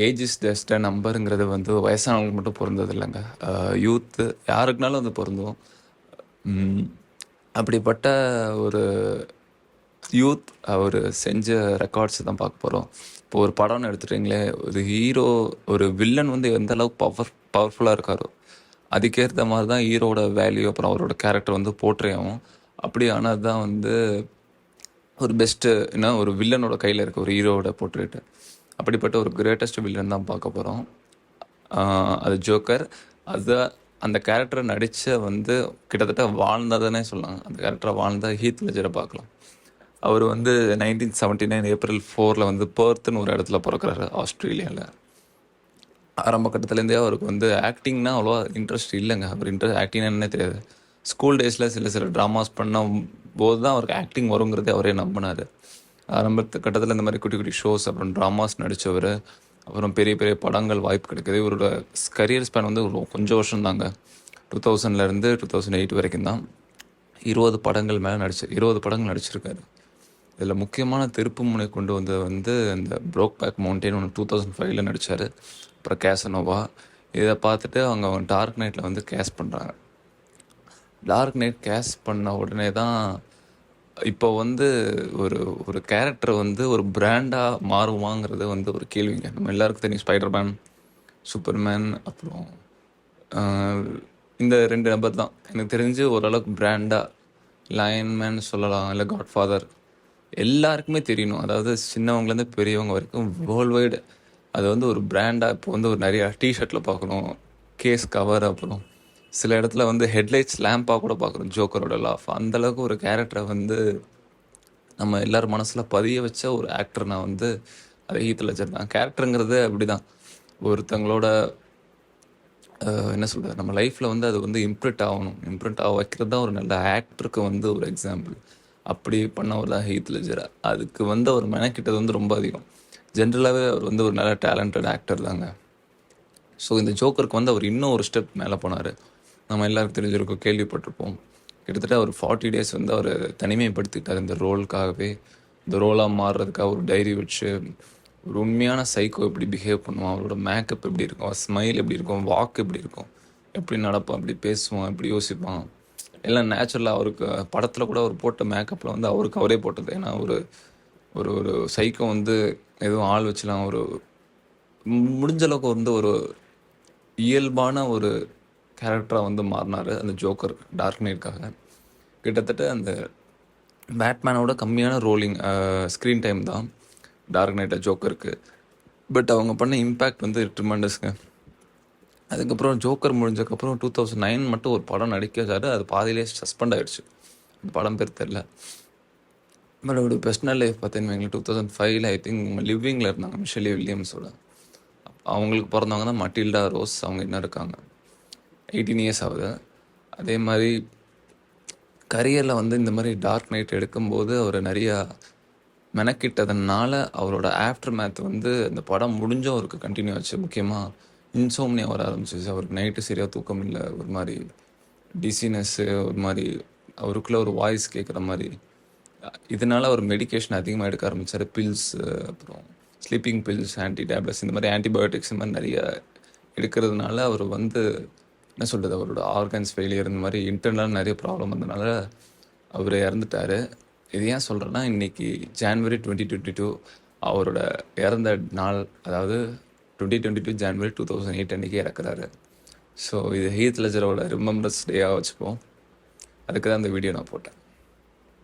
Age is just a நம்பருங்கிறது வந்து வயசானவங்களுக்கு மட்டும் பொருந்தது இல்லைங்க. யூத்து யாருக்குனாலும் வந்து பொருந்தும். ம், அப்படிப்பட்ட ஒரு யூத் அவர் செஞ்ச ரெக்கார்ட்ஸ் தான் பார்க்க போகிறோம். இப்போ ஒரு படம்னு எடுத்துட்டிங்களே, ஒரு ஹீரோ ஒரு வில்லன் வந்து எந்த அளவுக்கு பவர்ஃபுல்லாக இருக்காரோ அதுக்கேற்ற மாதிரி தான் ஹீரோட வேல்யூ அப்புறம் அவரோட கேரக்டர் வந்து போர்ட்ரே ஆகும். அப்படி ஆனால் தான் வந்து ஒரு பெஸ்ட்டு என்ன ஒரு வில்லனோட கையில் இருக்க ஒரு ஹீரோவோட போர்ட்ரேட்டு. அப்படிப்பட்ட ஒரு கிரேட்டஸ்ட் வில்லன் தான் பார்க்க போகிறோம். அது ஜோக்கர். அது அந்த கேரக்டரை நடித்த வந்து கிட்டத்தட்ட வாழ்ந்ததுன்னே சொல்லலாம். அந்த கேரக்டரை வாழ்ந்த ஹீத் லெஜரை பார்க்கலாம். அவர் வந்து 1979 ஏப்ரல் 4 வந்து பெர்த்னு ஒரு இடத்துல பிறக்கிறாரு ஆஸ்திரேலியாவில். ஆரம்ப கட்டத்துலேருந்தே அவருக்கு வந்து ஆக்டிங்னா அவ்வளோவா இன்ட்ரெஸ்ட் இல்லைங்க. அவர் ஆக்டிங்னா என்னன்னே தெரியாது. ஸ்கூல் டேஸில் சில ட்ராமாஸ் பண்ண போது தான் அவருக்கு ஆக்டிங் வருங்கிறதே அவரே நம்பினார். ஆரம்பத்து கட்டத்தில் இந்த மாதிரி குட்டி குட்டி ஷோஸ் அப்புறம் ட்ராமாஸ் நடித்தவர். அப்புறம் பெரிய பெரிய படங்கள் வாய்ப்பு கிடைக்குது. இவரோட கரியர் ஸ்பேன் வந்து கொஞ்சம் வருஷம் தாங்க. 2000லேருந்து 2008 வரைக்கும் தான் 20 படங்கள் மேலே 20 படங்கள் நடிச்சிருக்காரு. இதில் முக்கியமான திருப்பு முனை கொண்டு வந்தது வந்து இந்த ப்ரோக் பேக் மவுண்டேன் ஒன்று 2005 நடித்தார். அப்புறம் கேசனோவா. இதை பார்த்துட்டு அவங்க டார்க் நைட்டில் வந்து கேஸ் பண்ணுறாங்க. டார்க் நைட் கேஸ் பண்ண உடனே தான் இப்போ வந்து ஒரு ஒரு கேரக்டர் வந்து ஒரு பிராண்டாக மாறுவாங்கிறது வந்து ஒரு கேள்விங்க. நம்ம எல்லாருக்கும் தெரியும் ஸ்பைடர்மேன், சூப்பர்மேன், அப்புறம் இந்த 2 நபர் தான் எனக்கு தெரிஞ்சு ஓரளவுக்கு பிராண்டாக. லயன்மேன் சொல்லலாம், இல்லை காட்ஃபாதர். எல்லாருக்குமே தெரியணும். அதாவது சின்னவங்கலேருந்து பெரியவங்க வரைக்கும் வேர்ல்டு வைடு அது வந்து ஒரு பிராண்டாக இப்போ வந்து ஒரு நிறையா டிஷர்ட்டில் பார்க்குறோம், கேஸ் கவர், அப்புறம் சில இடத்துல வந்து ஹெட்லைட்ஸ் லேம்பாக கூட பார்க்குறோம் ஜோக்கரோட லாஃப். அந்தளவுக்கு ஒரு கேரக்டரை வந்து நம்ம எல்லோரும் மனசில் பதிய வச்ச ஒரு ஆக்டர் நான் வந்து அதை ஹீத் லெஜர் தான். கேரக்டருங்கிறது அப்படி தான் ஒருத்தங்களோட என்ன சொல்கிறது, நம்ம லைஃப்பில் வந்து அது வந்து இம்ப்ரிண்ட் ஆக வைக்கிறது தான் ஒரு நல்ல ஆக்டருக்கு வந்து ஒரு எக்ஸாம்பிள். அப்படி பண்ணவர் தான் ஹீத் லெஜர். அதுக்கு வந்து அவர் மெனக்கிட்டது வந்து ரொம்ப அதிகம். ஜென்ரலாகவே அவர் வந்து ஒரு நல்ல டேலண்டட் ஆக்டர் தாங்க. ஸோ இந்த ஜோக்கருக்கு வந்து அவர் இன்னும் ஒரு ஸ்டெப் மேலே போனார். நம்ம எல்லாருக்கும் தெரிஞ்சிருக்கோம், கேள்விப்பட்டிருப்போம். கிட்டத்தட்ட ஒரு 40 days வந்து அவர் தனிமைப்படுத்திட்டார் இந்த ரோலுக்காகவே. இந்த ரோலாக மாறுறதுக்காக ஒரு டைரி வச்சு ஒரு உண்மையான சைக்கோ எப்படி பிஹேவ் பண்ணுவான், அவரோட மேக்கப் எப்படி இருக்கும், ஸ்மைல் எப்படி இருக்கும், வாக்கு எப்படி இருக்கும், எப்படி நடப்பான், எப்படி பேசுவான், எப்படி யோசிப்பான், எல்லாம் நேச்சுரலாக அவருக்கு படத்தில் கூட அவர் போட்ட மேக்கப்பில் வந்து அவருக்கு அவரே போட்டது. ஏன்னா ஒரு ஒரு ஒரு சைக்கோ வந்து எதுவும் ஆள் வச்சுலாம் ஒரு முடிஞ்ச அளவுக்கு வந்து ஒரு இயல்பான ஒரு கேரக்டராக வந்து மாறினார் அந்த ஜோக்கர் டார்க் நைட்காக. கிட்டத்தட்ட அந்த பேட்மேனோட கம்மியான ஸ்க்ரீன் டைம் தான் டார்க் நைட்டை ஜோக்கருக்கு. பட் அவங்க பண்ண இம்பேக்ட் வந்து ட்ரிமெண்டஸ்ங்க. அதுக்கப்புறம் ஜோக்கர் முடிஞ்சதுக்கப்புறம் 2009 மட்டும் ஒரு படம் நடிக்க வச்சாரு. அது பாதியிலே சஸ்பெண்ட் ஆகிடுச்சு. அந்த படம் பேர் தெரில. பட் அவரோட பர்சனல் லைஃப் பார்த்தீங்கன்னா 2005 ஐ திங்க் லிவிங்கில் இருந்தாங்க மிஷெலி வில்லியம்ஸோட. அவங்களுக்கு பிறந்தவங்க தான் மட்டில்டா ரோஸ். அவங்க இன்னும் இருக்காங்க. 18 years ஆகுது. அதே மாதிரி கரியரில் வந்து இந்த மாதிரி டார்க் நைட் எடுக்கும்போது அவர் நிறையா மெனக்கிட்டதுனால அவரோட ஆஃப்டர் மேத் வந்து அந்த படம் முடிஞ்சும் அவருக்கு கண்டினியூ ஆச்சு. முக்கியமாக இன்சோம்னியா வர ஆரம்பிச்சிச்சு. அவருக்கு நைட்டு சரியாக தூக்கம் இல்லை, ஒரு மாதிரி டிசினஸ்ஸு, ஒரு மாதிரி அவருக்குள்ளே ஒரு வாய்ஸ் கேட்குற மாதிரி. இதனால் அவர் மெடிக்கேஷன் அதிகமாக எடுக்க ஆரம்பித்தார். பில்ஸ், அப்புறம் ஸ்லீப்பிங் பில்ஸ், ஆன்டி டேப்லெட்ஸ், இந்த மாதிரி ஆன்டிபயோட்டிக்ஸ் இந்த மாதிரி நிறைய எடுக்கிறதுனால அவர் வந்து என்ன சொல்கிறது, அவரோட ஆர்கன்ஸ் ஃபெயிலியர் இந்த மாதிரி இன்டர்னலாக நிறைய ப்ராப்ளம் வந்ததுனால அவர் இறந்துட்டார். இது ஏன் சொல்கிறேன்னா, இன்றைக்கி January 2022 அவரோட இறந்த நாள். அதாவது 2022 January 2008 அன்றைக்கி இறக்குறாரு. ஸோ இது ஹீத் லெஜரோட ரிமெம்பரன்ஸ் டேயாக வச்சுப்போம். அதுக்கு தான் இந்த வீடியோ நான் போட்டேன்.